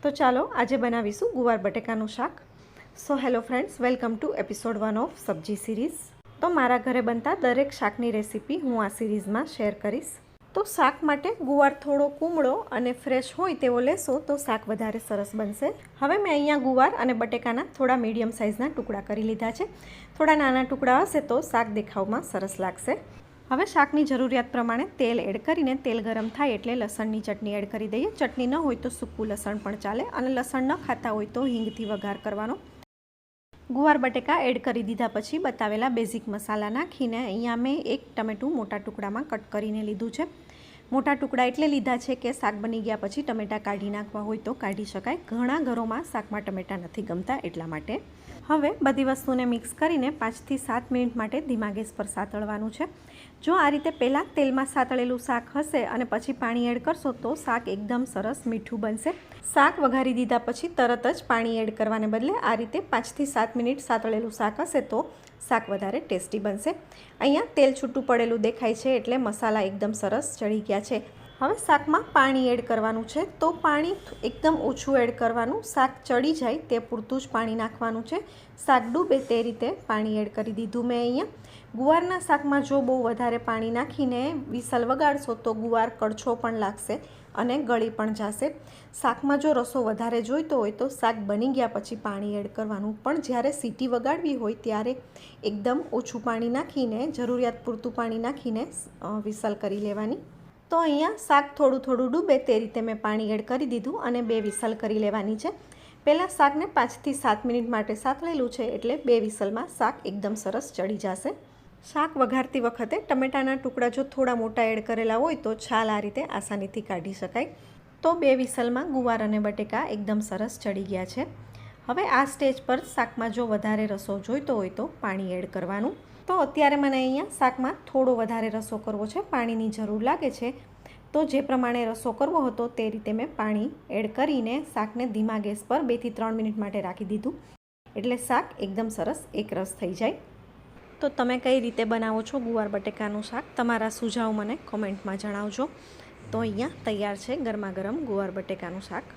તો ચાલો આજે બનાવીશું ગુવાર બટેકાનું શાક. So hello friends, welcome to episode 1 of સબ્જી સિરીઝ. તો મારા ઘરે બનતા દરેક શાકની રેસીપી હું આ સિરીઝમાં શેર કરીશ. તો શાક માટે ગુવાર થોડો કુમળો અને ફ્રેશ હોય તેવો લેશો તો શાક વધારે સરસ બનશે. હવે મેં અહીંયા ગુવાર અને બટેકાના થોડા મીડિયમ સાઇઝના ટુકડા કરી લીધા છે. થોડા નાના ટુકડા હશે તો શાક દેખાવમાં સરસ લાગશે. હવે શાકની જરૂરિયાત પ્રમાણે તેલ એડ કરીને તેલ ગરમ થાય એટલે લસણની ચટણી એડ કરી દઈએ. ચટણી ન હોય તો સૂકું લસણ પણ ચાલે, અને લસણ ન ખાતા હોય તો હિંગથી વઘાર કરવાનો. ગુવાર બટેકા એડ કરી દીધા પછી બતાવેલા બેઝિક મસાલા નાખીને અહીંયા મેં એક ટમેટું મોટા ટુકડામાં કટ કરીને લીધું છે. મોટા ટુકડા એટલે લીધા છે કે શાક બની ગયા પછી ટમેટાં કાઢી નાખવા હોય તો કાઢી શકાય. ઘણા ઘરોમાં શાકમાં ટમેટાં નથી ગમતા એટલા માટે. હવે બધી વસ્તુને મિક્સ કરીને 5 થી 7 મિનિટ માટે ધીમા ગેસ પર સાતળવાનું છે. જો આ રીતે પહેલાં તેલમાં સાતળેલું શાક હશે અને પછી પાણી એડ કરશો તો શાક એકદમ સરસ મીઠું બનશે. શાક વઘારી દીધા પછી તરત જ પાણી એડ કરવાને બદલે આ રીતે 5 થી 7 મિનિટ સાતળેલું શાક હશે તો શાક વધારે ટેસ્ટી બનશે. અહીંયા તેલ છૂટું પડેલું દેખાય છે એટલે મસાલા એકદમ સરસ ચડી ગયા છે. હવે શાકમાં પાણી એડ કરવાનું છે, તો પાણી એકદમ ઓછું એડ કરવાનું. શાક ચડી જાય તે પૂરતું જ પાણી નાખવાનું છે. શાક ડૂબે તે રીતે પાણી એડ કરી દીધું મેં અહીંયા. ગુવારના શાકમાં જો બહુ વધારે પાણી નાખીને વિસલ વગાડશો તો ગુવાર કડછો પણ લાગશે અને ગળી પણ જશે. શાકમાં જો રસો વધારે જોઈતો હોય તો શાક બની ગયા પછી પાણી એડ કરવાનું, પણ જ્યારે સીટી વગાડવી હોય ત્યારે એકદમ ઓછું પાણી નાખીને જરૂરિયાત પૂરતું પાણી નાખીને વિસલ કરી લેવાની. તો અહીંયા શાક થોડું ડૂબે તે રીતે મેં પાણી એડ કરી દીધું અને 2 વિસલ કરી લેવાની છે. પહેલાં શાકને 5 થી 7 મિનિટ માટે સાતળેલું છે એટલે 2 વિસલમાં શાક એકદમ સરસ ચડી જશે. શાક વઘારતી વખતે ટમેટાના ટુકડા જો થોડા મોટા એડ કરેલા હોય તો છાલ આ રીતે આસાનીથી કાઢી શકાય. તો 2 વિસલમાં ગુવાર અને બટેકા એકદમ સરસ ચડી ગયા છે. હવે આ સ્ટેજ પર શાકમાં જો વધારે રસો જોઈતો હોય તો પાણી એડ કરવાનું. તો અત્યારે મને અહીંયા શાકમાં થોડો વધારે રસો કરવો છે, પાણીની જરૂર લાગે છે. તો જે પ્રમાણે રસો કરવો હતો તે રીતે મેં પાણી એડ કરીને શાકને ધીમા ગેસ પર 2 થી 3 મિનિટ માટે રાખી દીધું, એટલે શાક એકદમ સરસ એકરસ થઈ જાય. તો તમે કઈ રીતે બનાવો છો ગુવાર બટેકાનું શાક? તમારા સુઝાવ મને કોમેન્ટમાં જણાવજો. તો અહીંયા તૈયાર છે ગરમા ગરમ ગુવાર બટેકાનું શાક.